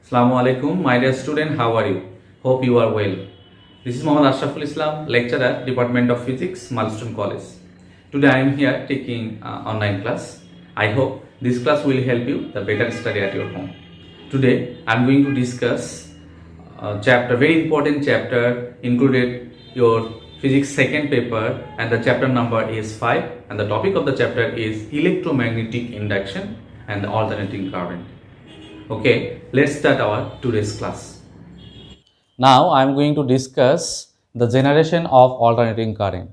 Assalamu alaikum, my dear student, how are you? Hope you are well. This is Mohammad Ashraful Islam, lecturer, Department of Physics, Milestone College. Today I am here taking online class. I hope this class will help you the better study at your home. Today I am going to discuss chapter, very important chapter included your physics second paper, and the chapter number is 5, and the topic of the chapter is electromagnetic induction and the alternating current. Okay, let's start our today's class. Now I am going to discuss the generation of alternating current.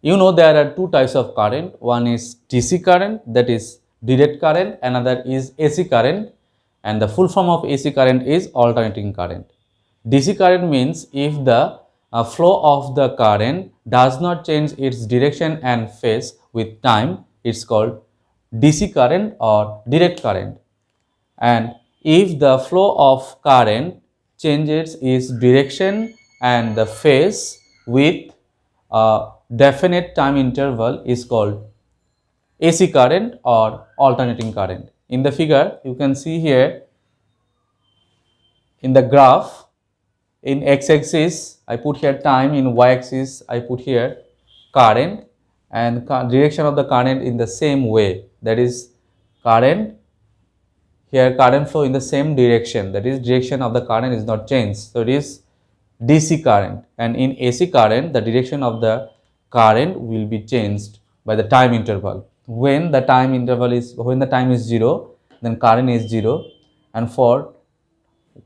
You know there are two types of current. One is DC current, that is direct current. Another is AC current, and the full form of AC current is alternating current. DC current means if the flow of the current does not change its direction and phase with time, it's called DC current or direct current. And if the flow of current changes its direction and the phase with a definite time interval is called AC current or alternating current. In the figure you can see here in the graph, in x-axis I put here time, in y-axis I put here current, and direction of the current in the same way, that is current here current flow in the same direction, that is direction of the current is not changed, so it is DC current. And in AC current the direction of the current will be changed by the time interval. When the time is 0, then current is 0, and for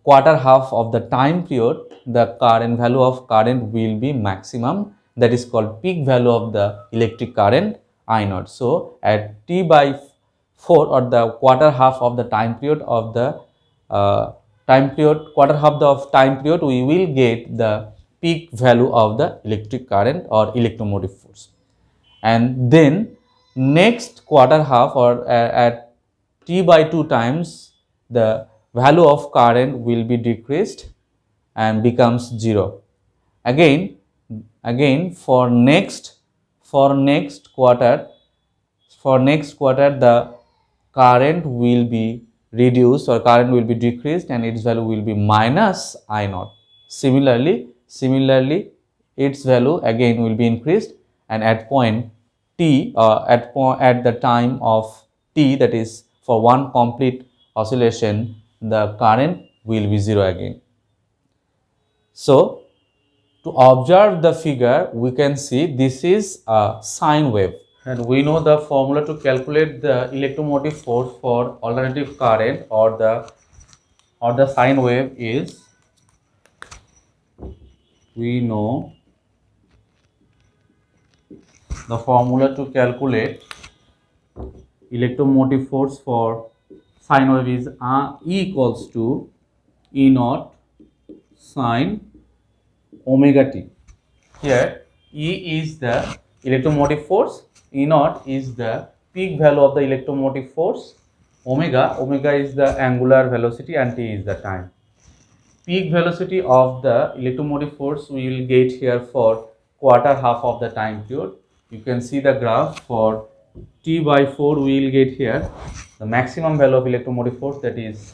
quarter half of the time period the current value of current will be maximum, that is called peak value of the electric current I naught. So at T by 4, or the quarter half of the time period of the quarter half of time period, we will get the peak value of the electric current or electromotive force. And then next quarter half, or at T by 2 times, the value of current will be decreased and becomes 0. Again for next quarter the current will be reduced or current will be decreased, and its value will be minus I naught. Similarly its value again will be increased, and at point T, at the time of T, that is for one complete oscillation, the current will be 0 again. So to observe the figure, we can see this is a sine wave, and we know the formula to calculate the electromotive force for alternative current or the sine wave is, we know the formula to calculate electromotive force for sine wave is E equals to E naught sine omega t. Here E is the electromotive force, E naught is the peak value of the electromotive force, omega is the angular velocity, and t is the time. Peak velocity of the electromotive force we will get here for quarter half of the time period. You can see the graph for T by 4 we will get here the maximum value of electromotive force, that is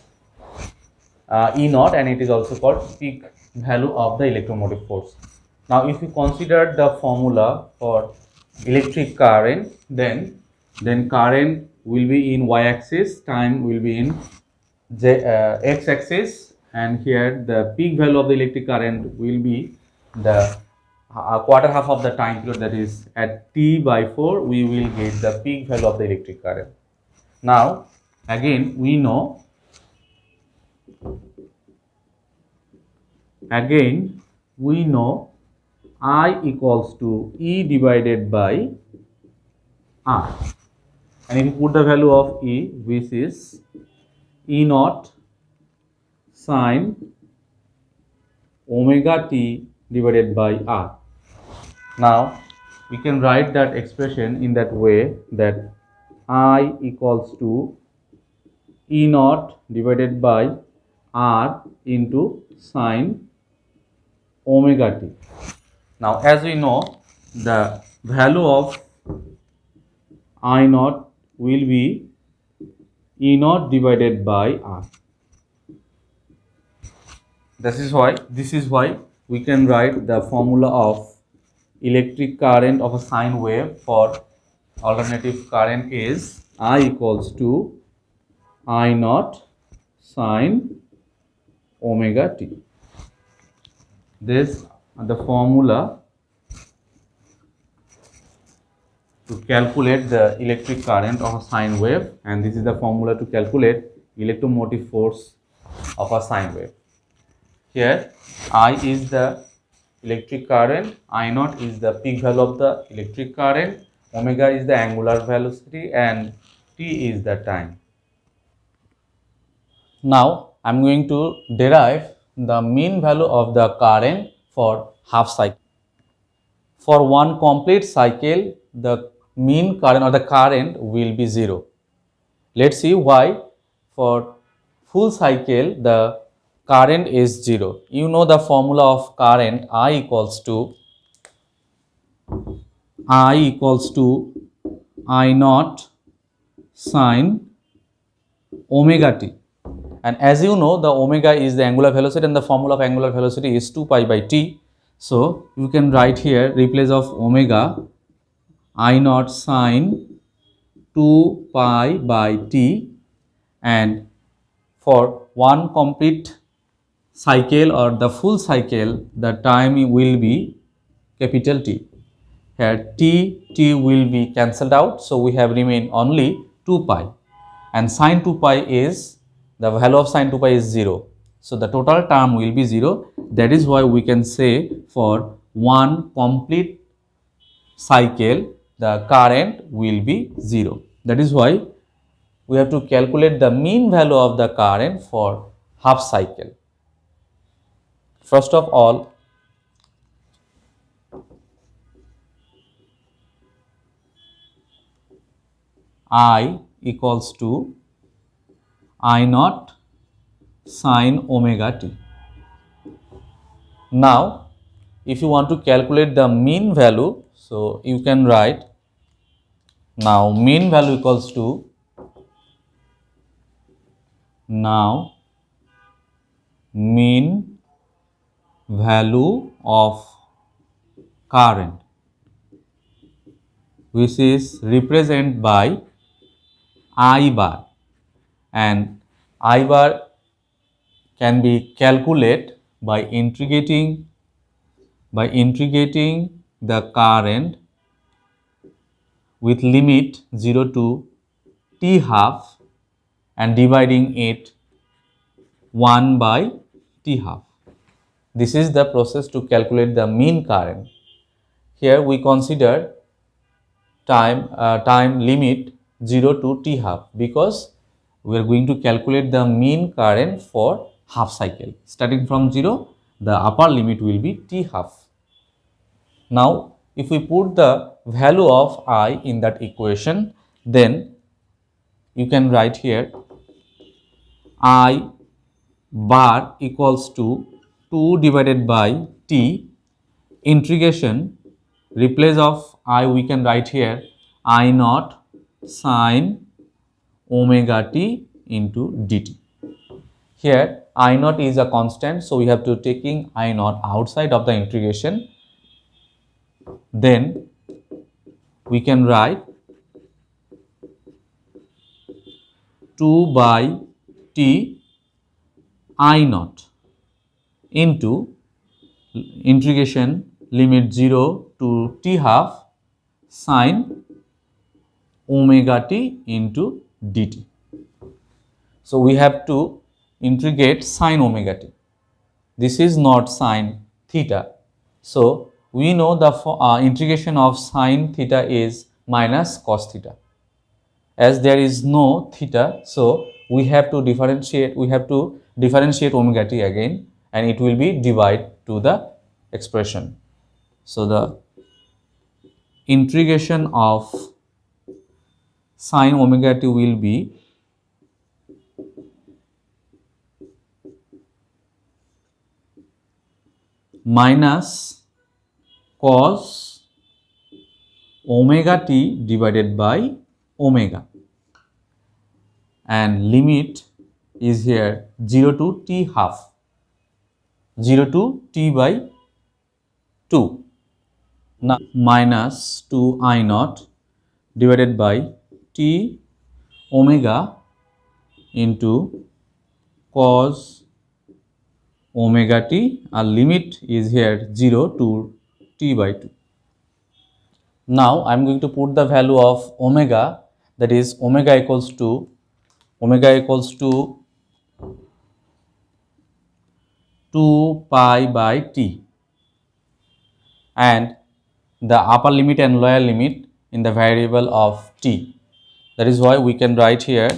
E naught, and it is also called peak value of the electromotive force. Now if you consider the formula for electric current, then current will be in y-axis, time will be in x-axis, and here the peak value of the electric current will be the quarter half of the time period, that is at T by 4 we will get the peak value of the electric current. Now again we know I equals to E divided by R, and if you put the value of E, which is E naught sine omega t divided by R. Now we can write that expression in that way, that I equals to E naught divided by R into sine omega t. Now as we know, the value of I naught will be E naught divided by R. This is why we can write the formula of electric current of a sine wave for alternative current is I equals to I naught sine omega t. This the formula to calculate the electric current of a sine wave, and this is the formula to calculate electromotive force of a sine wave. Here I is the electric current, I naught is the peak value of the electric current, omega is the angular velocity, and t is the time. Now I am going to derive the mean value of the current for half cycle. For one complete cycle, the mean current or the current will be 0. Let's see why. For full cycle, the current is 0. You know the formula of current, I equals to I naught sine omega t. And as you know, the omega is the angular velocity, and the formula of angular velocity is 2 pi by t. So you can write here, replace of omega, I naught sine 2 pi by t, and for one complete cycle or the full cycle, the time will be capital T. Here t will be cancelled out, so we have remained only 2 pi, and sine 2 pi is, the value of sine 2 pi is 0. So the total term will be 0. That is why we can say for one complete cycle, the current will be 0. That is why we have to calculate the mean value of the current for half cycle. First of all, I equals to I naught sine omega t. Now, if you want to calculate the mean value, so you can write, now mean value equals to, now mean value of current, which is represented by I bar, and I bar can be calculated by integrating the current with limit 0 to t half and dividing it 1 by t half. This is the process to calculate the mean current. Here we consider time limit 0 to t half, because we are going to calculate the mean current for half cycle. Starting from 0, the upper limit will be t half. Now, if we put the value of I in that equation, then you can write here I bar equals to 2 divided by t, integration, replace of I we can write here I naught sine omega t into dt. Here I naught is a constant, so we have to taking I naught outside of the integration. Then we can write 2 by t I naught into integration limit 0 to t half sine omega t into dt. So we have to integrate sine omega t. This is not sine theta. So we know the integration of sine theta is minus cos theta. As there is no theta, so we have to differentiate omega t again, and it will be divided to the expression. So the integration of sine omega t will be minus cos omega t divided by omega, and limit is here 0 to t half. 0 to t by 2. Now minus 2 I naught divided by t omega into cos omega t. Our limit is here 0 to t by 2. Now I am going to put the value of omega, that is omega equals to 2 pi by t, and the upper limit and lower limit in the variable of t. That is why we can write here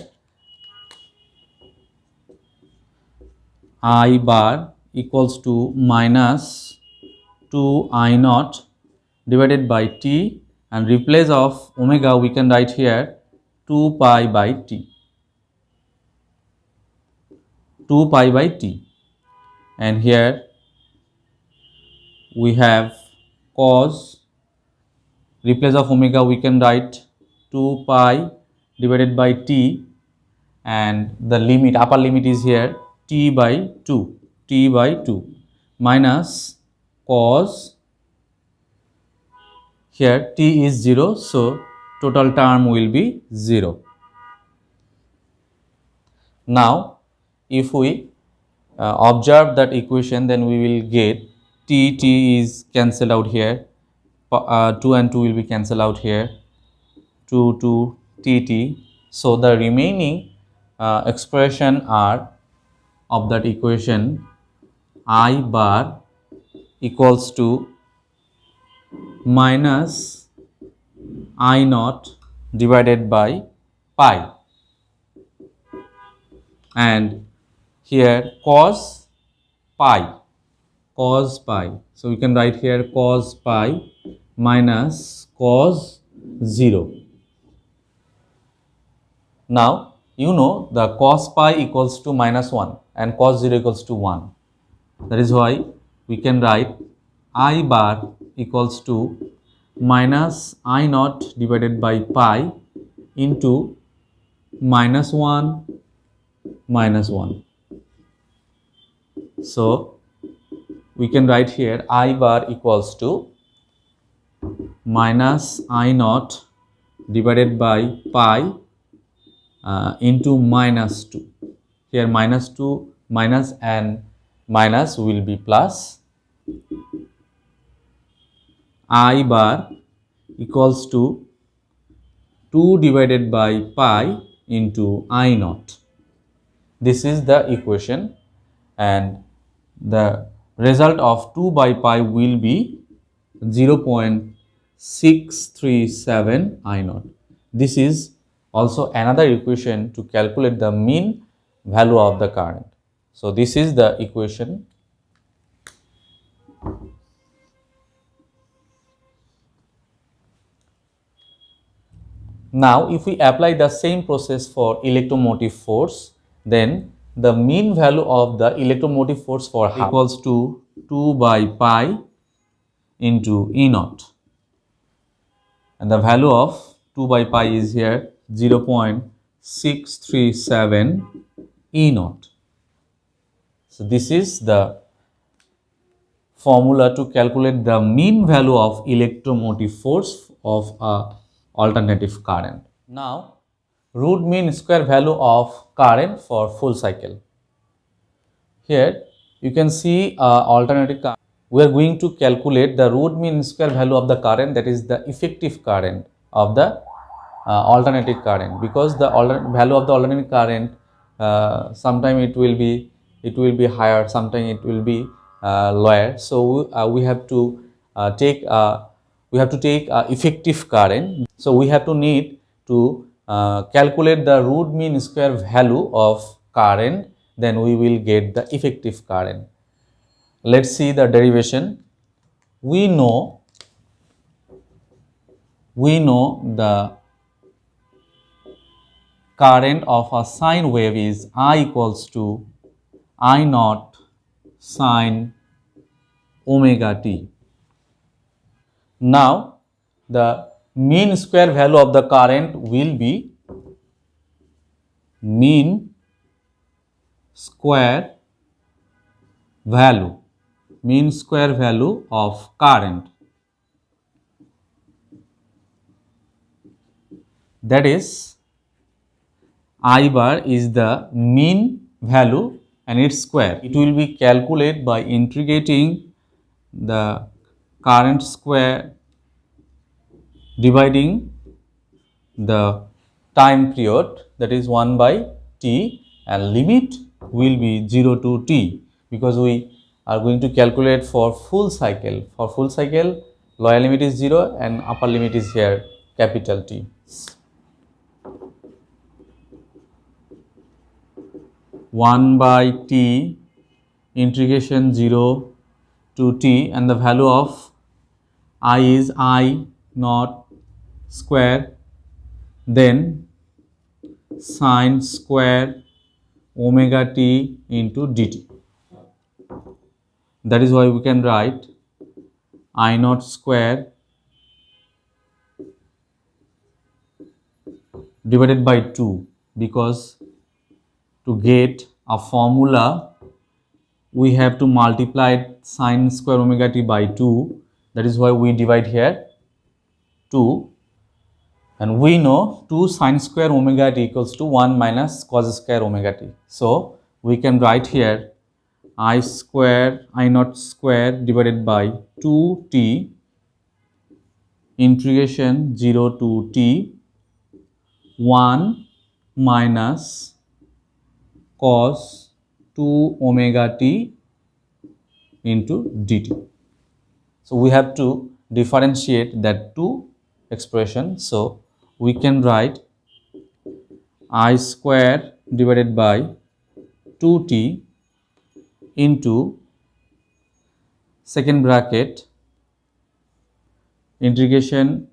I bar equals to minus 2 I naught divided by t, and replace of omega we can write here 2 pi by t, 2 pi by t, and here we have cos, replace of omega we can write 2 pi divided by t, and the limit, upper limit is here t by 2, minus cos, here t is 0, so total term will be 0. Now if we observe that equation, then we will get t is cancelled out here, 2 and 2 will be cancelled out here, 2 tt. So the remaining expression are of that equation I bar equals to minus I naught divided by pi, and here cos pi, so we can write here cos pi minus cos 0. Now you know the cos pi equals to minus 1 and cos 0 equals to 1. That is why we can write I bar equals to minus I naught divided by pi into minus 1 minus 1. So we can write here I bar equals to minus I naught divided by pi into minus 2. Here minus 2 minus and minus will be plus. I bar equals to 2 divided by pi into I naught. This is the equation, and the result of 2 by pi will be 0.637 I naught. This is also another equation to calculate the mean value of the current. So this is the equation. Now if we apply the same process for electromotive force, then the mean value of the electromotive force for half equals to 2 by pi into E naught, and the value of 2 by pi is here 0.637 E naught. So this is the formula to calculate the mean value of electromotive force of a alternative current. Now root mean square value of current for full cycle. Here you can see alternative current. We are going to calculate the root mean square value of the current, that is the effective current of the alternating current, because the value of the alternating current sometime it will be higher, sometime it will be lower. So we have to take effective current. So we have to need to calculate the root mean square value of current, then we will get the effective current. Let's see the derivation. We know the current of a sine wave is I equals to I naught sine omega t. Now the mean square value of the current will be mean square value mean square value of current. That is, I bar is the mean value and its square. It will be calculated by integrating the current square dividing the time period, that is 1 by t, and limit will be 0 to t, because we are going to calculate for full cycle. For full cycle, lower limit is 0 and upper limit is here capital T. 1 by t integration 0 to t, and the value of I is I naught square, then sine square omega t into dt. That is why we can write I naught square divided by 2, because to get a formula we have to multiply sine square omega t by 2. That is why we divide here 2, and we know 2 sine square omega t equals to 1 minus cos square omega t. So we can write here I naught square divided by 2t integration 0 to t 1 minus cos 2 omega t into dt. So we have to differentiate that two expressions. So we can write I square divided by 2t into second bracket integration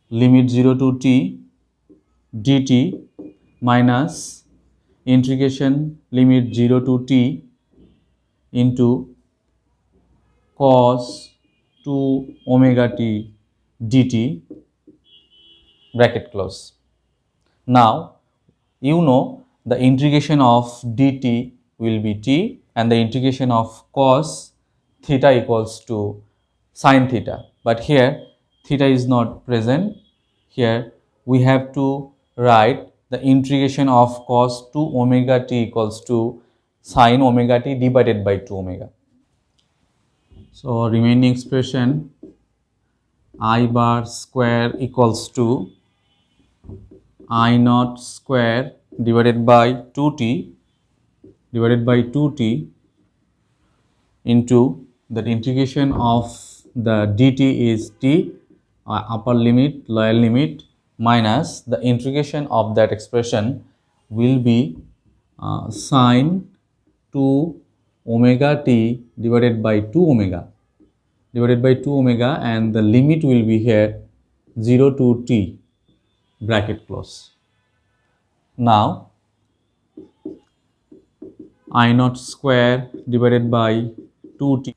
limit 0 to t dt minus integration limit 0 to t into cos 2 omega t dt bracket close. Now you know the integration of dt will be t, and the integration of cos theta equals to sin theta, but here theta is not present. Here we have to write the integration of cos 2 omega t equals to sin omega t divided by 2 omega. So remaining expression I bar square equals to I naught square divided by 2t into that integration of the dt is t, upper limit lower limit, minus the integration of that expression will be sine 2 omega t divided by 2 omega and the limit will be here 0 to t bracket close. Now I naught square divided by 2t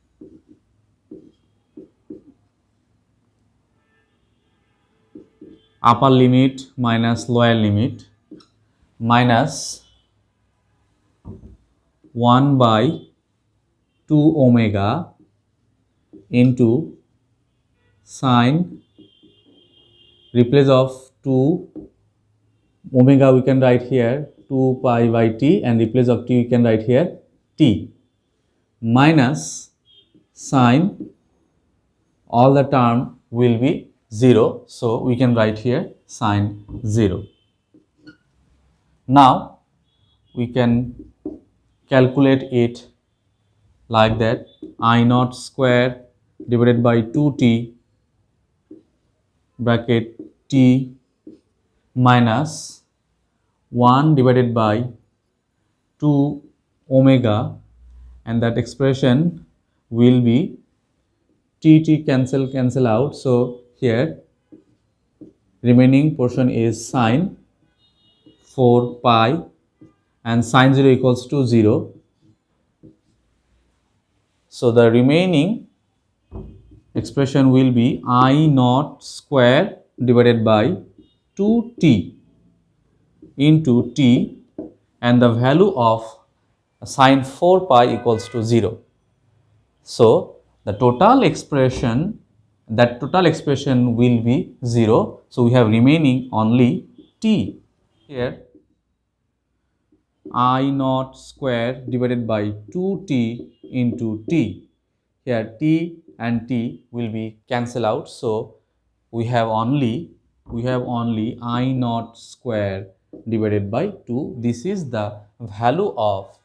upper limit minus lower limit minus 1 by 2 omega into sine, replace of 2 omega we can write here 2 pi by t, and replace of t we can write here t, minus sine, all the term will be 0, so we can write here sine 0. Now we can calculate it like that I naught square divided by 2t bracket t minus 1 divided by 2 omega, and that expression will be t cancel out. So here remaining portion is sine 4 pi and sine 0 equals to 0. So the remaining expression will be I naught square divided by 2t into t, and the value of sine 4 pi equals to 0. So the total expression, that total expression will be 0. So we have remaining only t. Here I naught square divided by 2t into t. Here t and t will be cancel out. So we have only I naught square divided by 2. This is the value of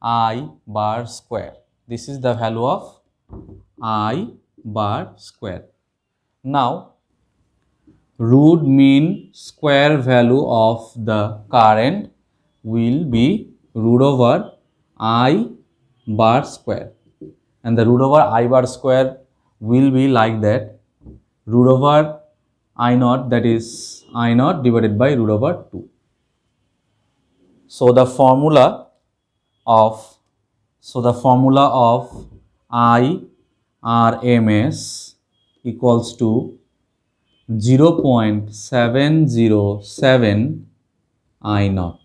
I bar square. This is the value of I bar square. Now root mean square value of the current will be root over I bar square, and the root over I bar square will be like that, root over I naught, that is I naught divided by root over 2. So the formula of I RMS equals to 0.707 I naught.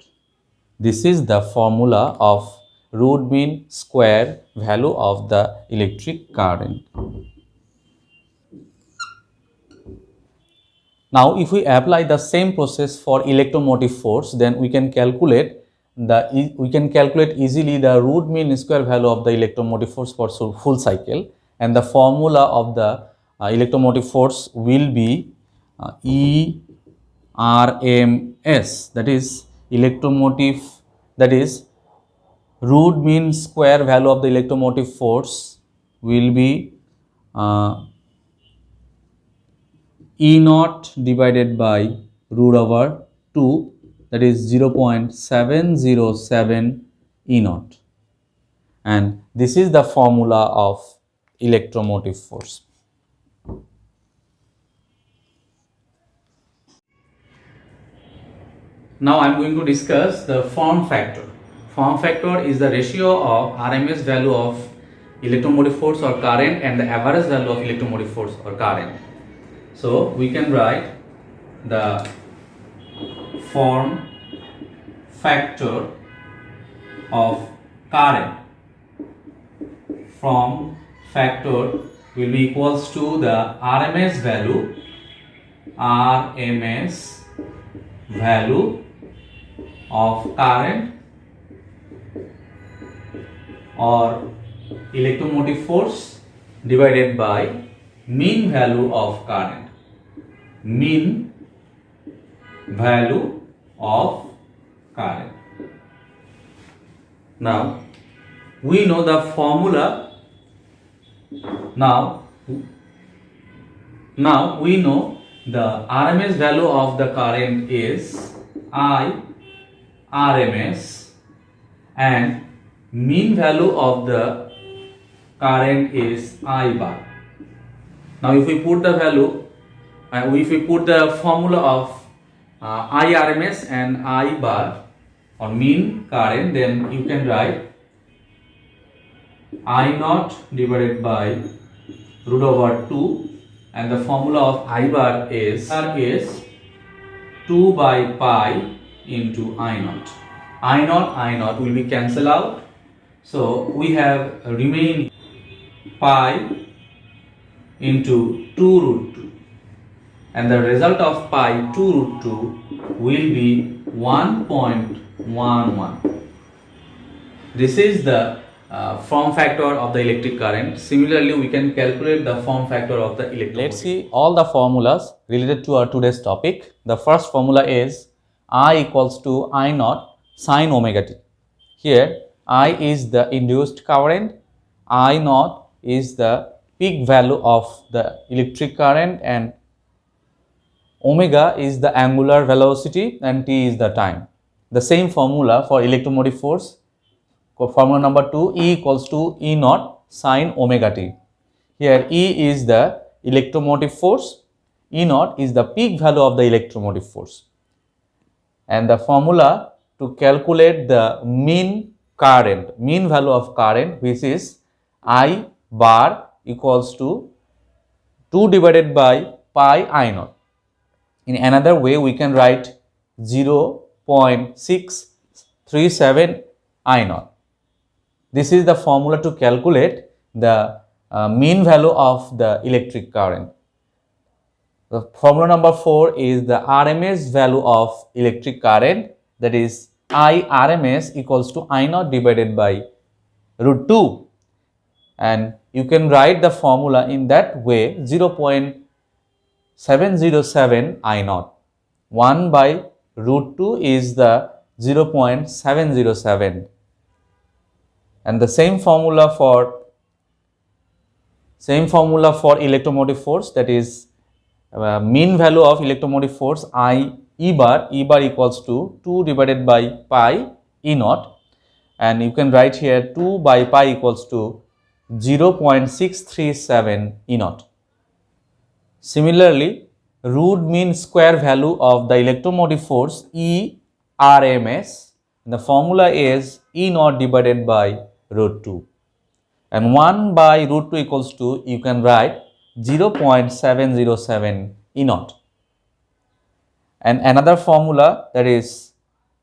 This is the formula of root mean square value of the electric current. Now if we apply the same process for electromotive force, then we can calculate easily the root mean square value of the electromotive force for full cycle, and the formula of the electromotive force will be ERMS, that is root mean square value of the electromotive force will be E naught divided by root over 2, that is 0.707 E naught, and this is the formula of electromotive force. Now I am going to discuss the form factor. Form factor is the ratio of RMS value of electromotive force or current and the average value of electromotive force or current. So we can write the form factor of current. Form factor will be equals to the RMS value of current or electromotive force divided by mean value of current. Mean value of current. Now we know the formula. Now we know the RMS value of the current is I RMS and mean value of the current is I bar. Now if we put the value, if we put the formula of I RMS and I bar or mean current, then you can write I naught divided by root over 2, and the formula of I bar is 2 by pi into I naught. I naught will be cancelled out. So we have remaining pi into 2 root 2, and the result of pi 2 root 2 will be 1.11. This is the form factor of the electric current. Similarly, we can calculate the form factor of the electric. Let's see all the formulas related to our today's topic. The first formula is I equals to I naught sine omega t. Here I is the induced current, I naught is the peak value of the electric current, and omega is the angular velocity and t is the time. The same formula for electromotive force. Formula number 2, E equals to E naught sine omega t. Here E is the electromotive force, E naught is the peak value of the electromotive force. And the formula to calculate the mean current, mean value of current, which is I bar equals to 2 divided by pi I naught. In another way, we can write 0.637 I naught. This is the formula to calculate the mean value of the electric current. The formula number 4 is the RMS value of electric current, that is I RMS equals to I naught divided by root 2, and you can write the formula in that way: 0.707 I naught. 1 by root 2 is the 0.707, and the same formula for electromotive force, that is mean value of electromotive force I E bar equals to 2 divided by pi E naught, and you can write here 2 by pi equals to 0.637 E naught. Similarly, root mean square value of the electromotive force E RMS, the formula is E naught divided by root 2, and 1 by root 2 equals to, you can write 0.707 E naught. And another formula, that is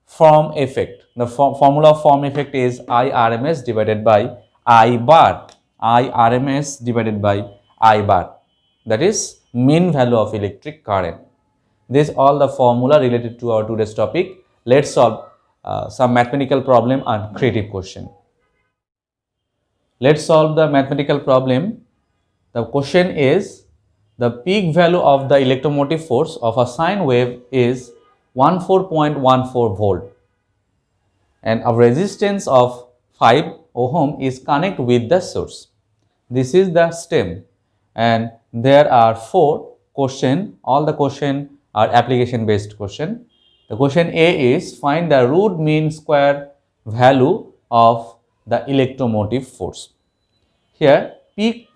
form effect. The formula of form effect is I RMS divided by I bar. I RMS divided by I bar, that is mean value of electric current. This is all the formula related to our today's topic. Let's solve some mathematical problem and creative question. Let's solve the mathematical problem. The question is, the peak value of the electromotive force of a sine wave is 14.14 volt, and a resistance of 5 ohm is connected with the source. This is the stem, and there are 4 questions. All the questions are application based question. The question A is, find the root mean square value of the electromotive force. Here peak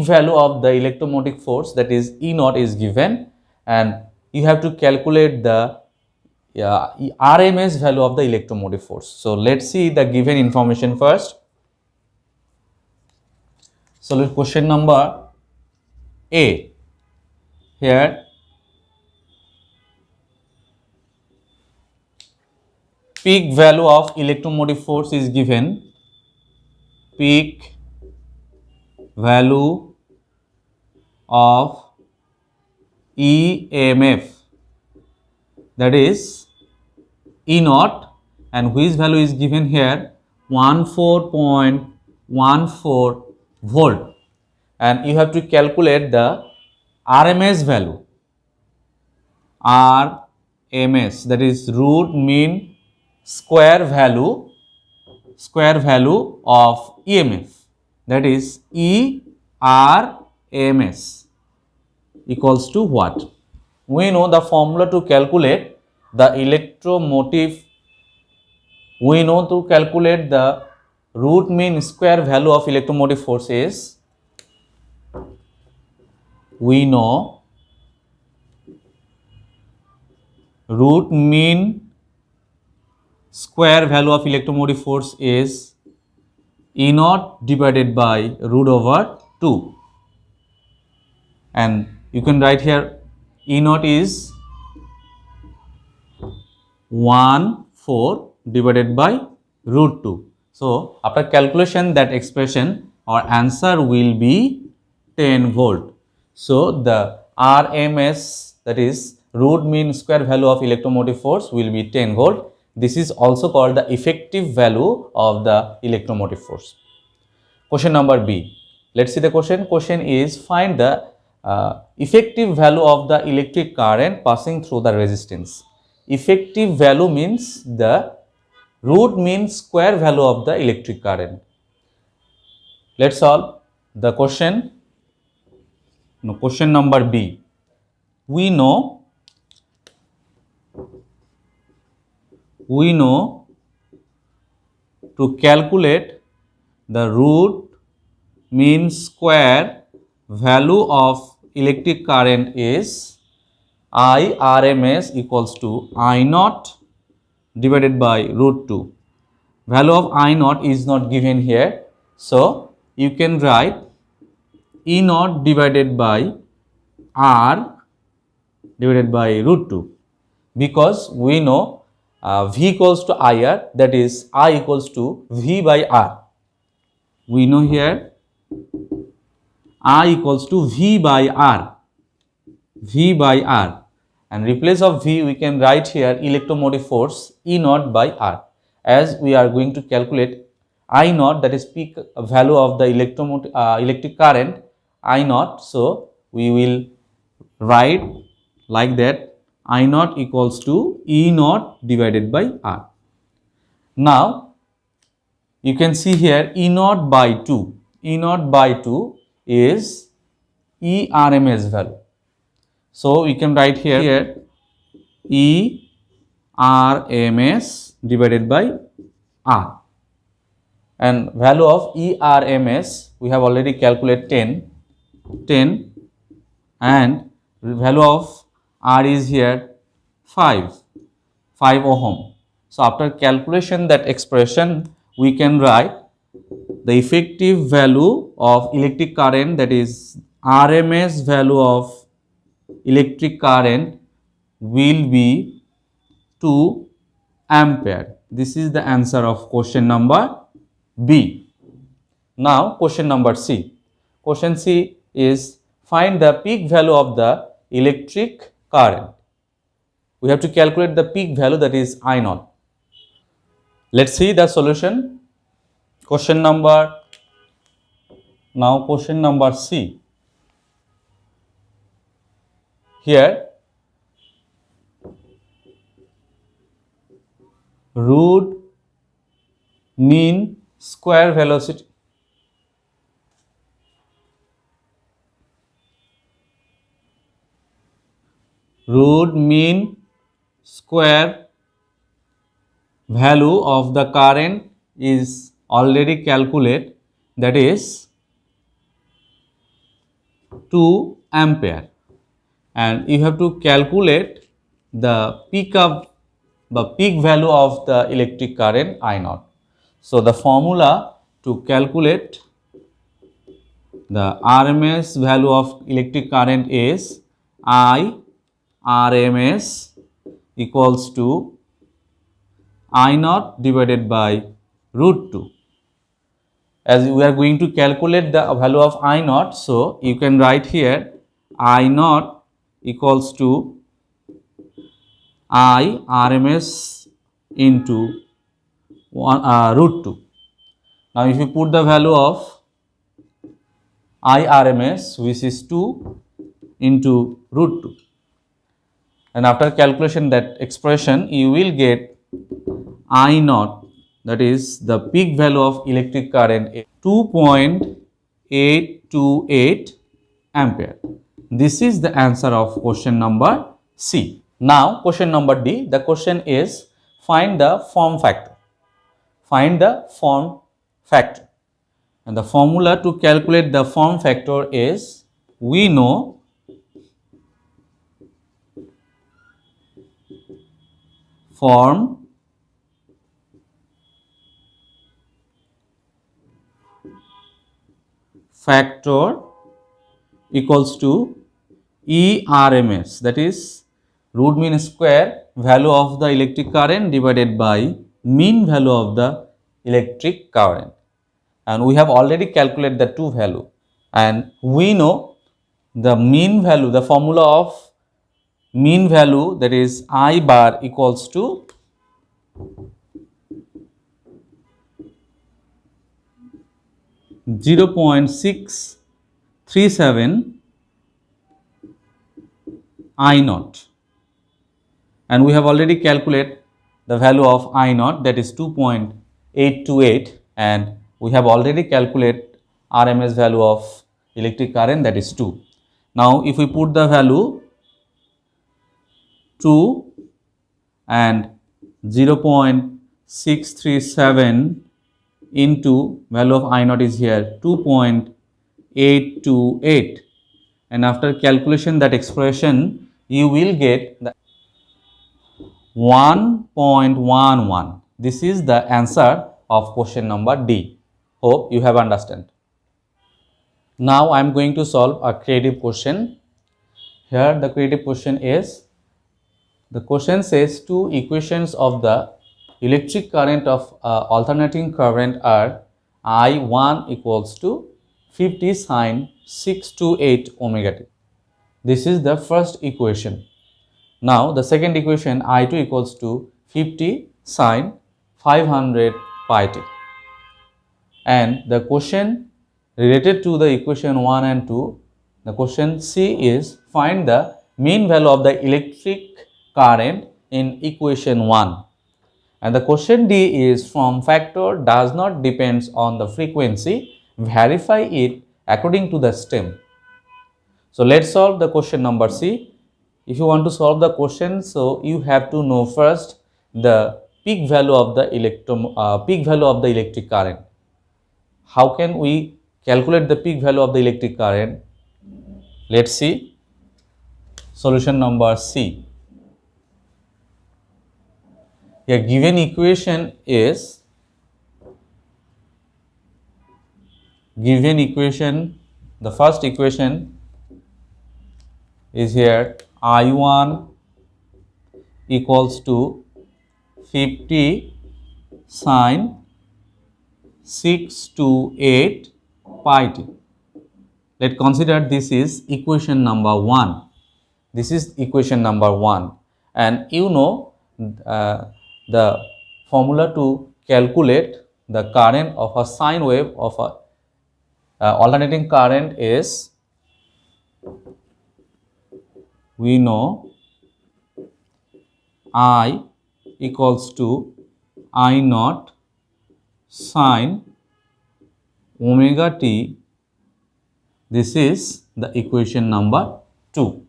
value of the electromotive force, that is E naught, is given, and you have to calculate the RMS value of the electromotive force. So let's see the given information first. So question number A. Here peak value of electromotive force is given. Peak value of EMF, that is E naught, and which value is given here, 14.14 volt, and you have to calculate the RMS value, RMS, that is root mean square value of EMF, that is ERMS equals to what? We know the formula to calculate the electromotive. We know to calculate the root mean square value of electromotive force is, we know root mean square value of electromotive force is E naught divided by root over 2, and you can write here E naught is 14 divided by root 2. So after calculation that expression, our answer will be 10 volt. So the RMS, that is root mean square value of electromotive force, will be 10 volt. This is also called the effective value of the electromotive force. Question number B. Let's see the question. Question is, find the effective value of the electric current passing through the resistance. Effective value means the root mean square value of the electric current. Let's solve the question. Question number B. We know to calculate the root mean square value of electric current is I RMS equals to I naught divided by root 2. Value of I naught is not given here, so you can write E naught divided by R divided by root 2, because we know V equals to IR, that is I equals to V by R. We know here I equals to V by R. V by R, and replace of V we can write here electromotive force E naught by R, as we are going to calculate I naught, that is peak value of the electric current I naught. So we will write like that, I naught equals to E naught divided by R. Now you can see here E naught by 2. E naught by 2 is E RMS value. So we can write here E RMS divided by R, and value of E RMS we have already calculated 10, and value of R is here 5 ohm. So after calculation that expression, we can write the effective value of electric current, that is RMS value of electric current will be 2 ampere. This is the answer of question number B. Now question number C. Question C is find the peak value of the electric current. We have to calculate the peak value, that is I naught. Let's see the solution. Question number C. Here root mean square velocity, root mean square value of the current is already calculated, that is 2 ampere, and you have to calculate the peak value of the electric current I naught. So the formula to calculate the RMS value of electric current is I RMS equals to I naught divided by root 2. As we are going to calculate the value of I naught, so you can write here I naught equals to I RMS into root 2. Now if you put the value of I RMS, which is 2 into root 2, and after calculation that expression, you will get I naught, that is the peak value of electric current, 2.828 ampere. This is the answer of question number C. Now question number D. The question is find the form factor. Find the form factor. And the formula to calculate the form factor is, we know form factor equals to E RMS, that is root mean square value of the electric current divided by mean value of the electric current. And we have already calculated the two value, and we know the mean value, the formula of mean value, that is I bar equals to .637 I naught, and we have already calculated the value of I naught, that is 2.828, and we have already calculated RMS value of electric current, that is 2. Now if we put the value 2 and 0.637 into value of I naught is here 2.828, and after calculation that expression, you will get the 1.11. This is the answer of question number D. Hope you have understand. Now I am going to solve a creative question. Here the creative question is, the question says two equations of the electric current of alternating current are I1 equals to 50 sine 628 omega t. This is the first equation. Now the second equation, I2 equals to 50 sine 500 pi t. And the question related to the equation 1 and 2, the question C is find the mean value of the electric current in equation 1. And the question D is form factor does not depends on the frequency, verify it according to the stem. So let's solve the question number C. If you want to solve the question, so you have to know first the peak value of the electric current. How can we calculate the peak value of the electric current? Let's see. Solution number C. A given equation is the first equation is here, I1 equals to 50 sine 628 pi t. Let's consider this is equation number 1. This is equation number 1, and you know the formula to calculate the current of a sine wave of a alternating current is, we know I equals to I naught sine omega t. This is the equation number 2.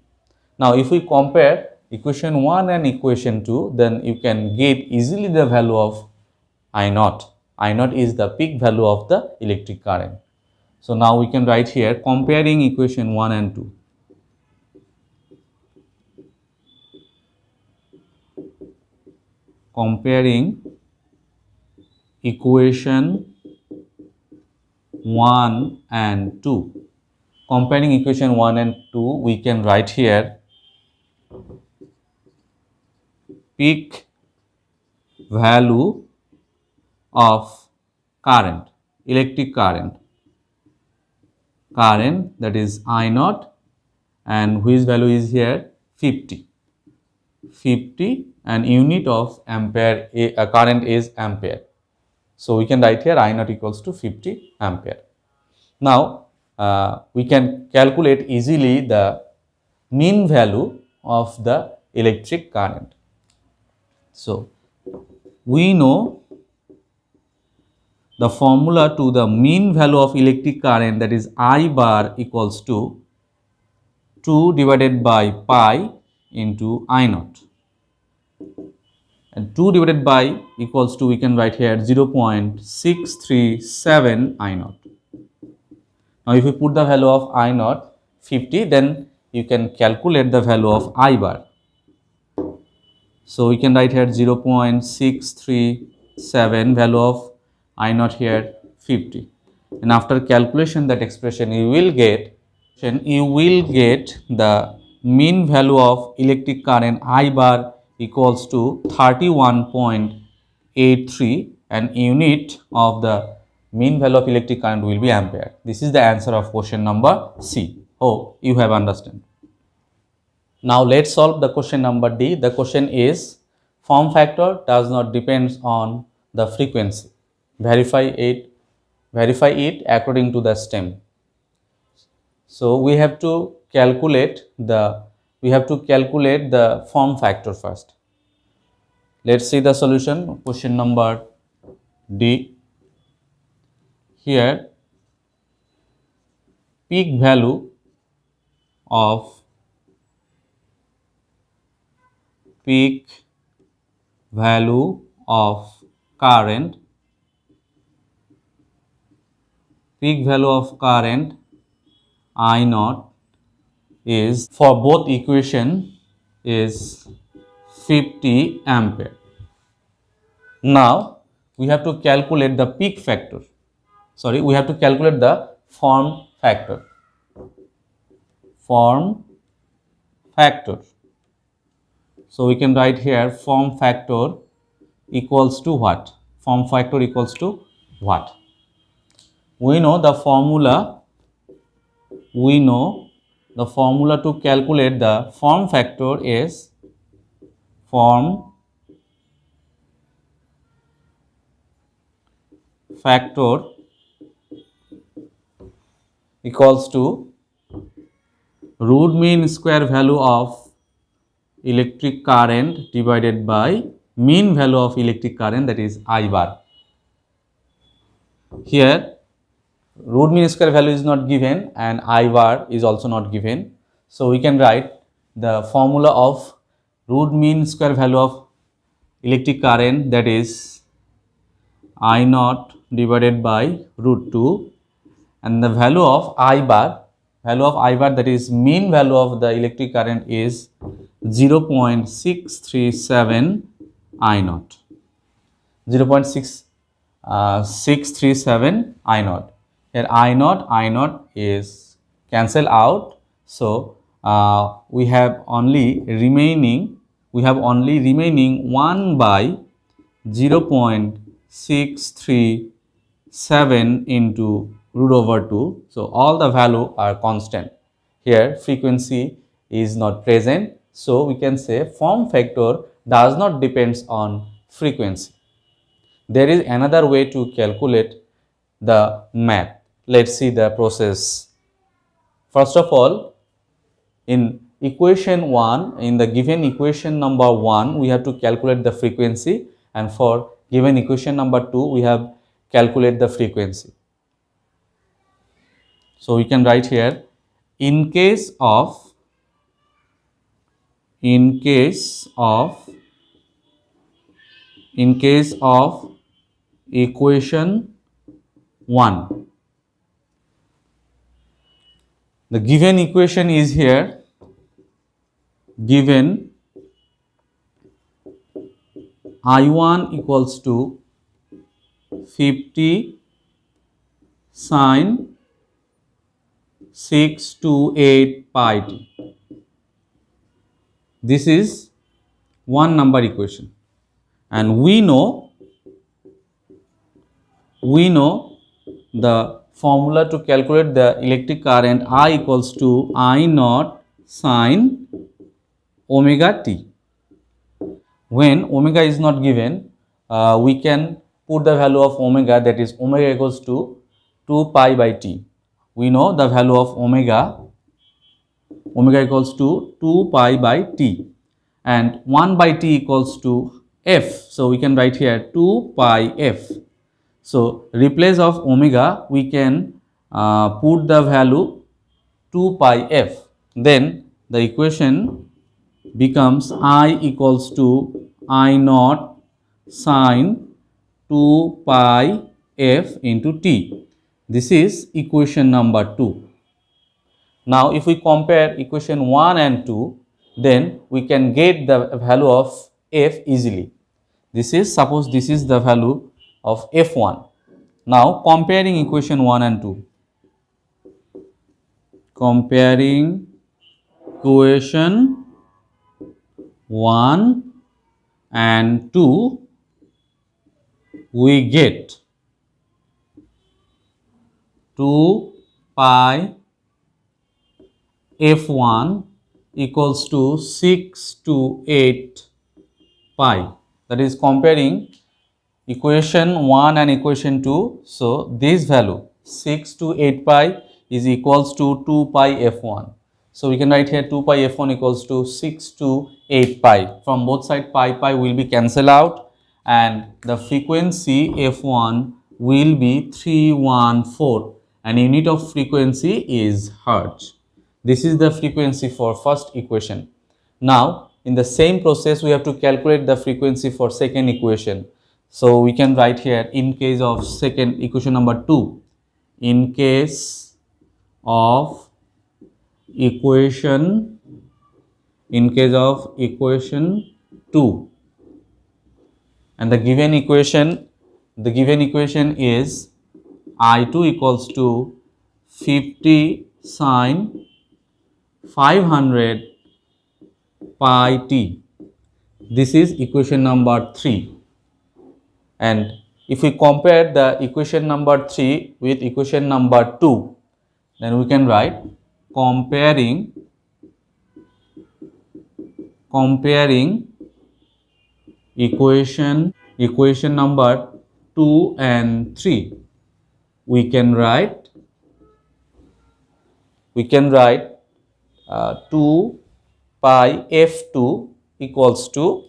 Now if we compare equation 1 and equation 2, then you can get easily the value of I naught. I naught is the peak value of the electric current. So now we can write here comparing equation 1 and 2. Comparing equation 1 and 2. Comparing equation 1 and 2, we can write here peak value of current, electric current, that is I naught, and whose value is here 50, and unit of ampere, current is ampere. So we can write here I naught equals to 50 ampere. Now we can calculate easily the mean value of the electric current. So we know the formula to the mean value of electric current, that is I bar equals to 2 divided by pi into I naught, and 2 divided by equals to, we can write here 0.637 I naught. Now if we put the value of I naught 50, then you can calculate the value of I bar. So we can write here 0.637 value of I naught here 50, and after calculation that expression you will get the mean value of electric current I bar equals to 31.83, and unit of the mean value of electric current will be ampere. This is the answer of question number C. Hope you have understood. Now let's solve the question number D. The question is form factor does not depends on the frequency. Verify it according to the stem. So we have to calculate the form factor first. Let's see the solution. Question number D. Here peak value of current, I naught is, for both equation, is 50 ampere. Now we have to calculate the peak factor. Sorry, we have to calculate the form factor. So we can write here form factor equals to what? We know the formula we know the formula to calculate the form factor is form factor equals to root mean square value of electric current divided by mean value of electric current, that is I bar. Here root mean square value is not given and I bar is also not given. So we can write the formula of root mean square value of electric current, that is I naught divided by root 2, and the value of I bar, that is mean value of the electric current is 0.637 I naught. 0.637 I naught. Here I naught is cancel out. So we have only remaining 1 by 0.637 into root over 2. So all the value are constant. Here frequency is not present. So we can say form factor does not depends on frequency. There is another way to calculate the math. Let's see the process. First of all, in equation 1, in the given equation number 1, we have to calculate the frequency, and for given equation number 2, we have calculate the frequency. So we can write here, in case of equation 1, the given equation is here, given I1 equals to 50 sine 628 pi t. This is one number equation, and we know the formula to calculate the electric current I equals to I naught sine omega t. When omega is not given, we can put the value of omega, that is omega equals to 2 pi by t. We know the value of omega equals to 2 pi by t, and 1 by t equals to f. So we can write here 2 pi f. So replace of omega, we can put the value 2 pi f. Then the equation becomes I equals to I naught sine 2 pi f into t. This is equation number 2. Now if we compare equation 1 and 2, then we can get the value of f easily. Suppose this is the value of f1. Now comparing equation 1 and 2. Comparing equation 1 and 2, we get 2 pi f1 equals to 6 to 8 pi. That is comparing equation 1 and equation 2. So this value 6 to 8 pi is equals to 2 pi f1. So we can write here 2 pi f1 equals to 6 to 8 pi. From both sides pi will be cancelled out, and the frequency f1 will be 314, and unit of frequency is hertz. This is the frequency for first equation. Now in the same process we have to calculate the frequency for second equation. So we can write here, in case of second equation number 2, in case of equation 2, and the given equation is I2 equals to 50 sine 500 pi t. This is equation number 3. And if we compare the equation number 3 with equation number 2, then we can write comparing equation number 2 and 3. We can write 2 pi f2 equals to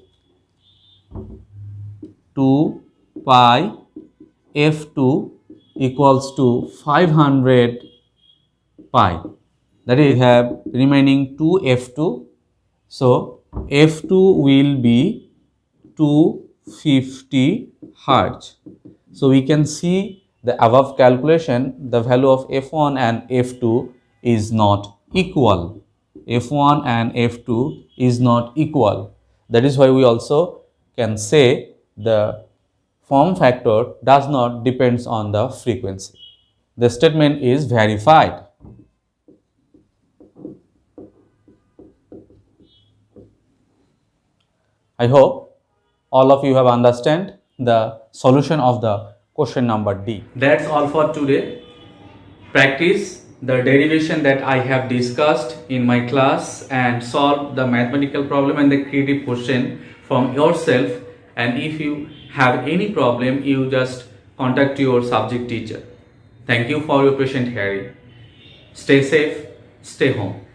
2 pi f2 equals to 500 pi. That is, we have remaining 2 f2. So f2 will be 250 hertz. So we can see the above calculation, the value of f1 and f2 is not equal. f1 and f2 is not equal. That is why we also can say the form factor does not depends on the frequency. The statement is verified. I hope all of you have understand the solution of the question number D. That's all for today. Practice the derivation that I have discussed in my class and solve the mathematical problem and the creative question from yourself. And if you have any problem, you just contact your subject teacher. Thank you for your patient hearing. Stay safe, stay home.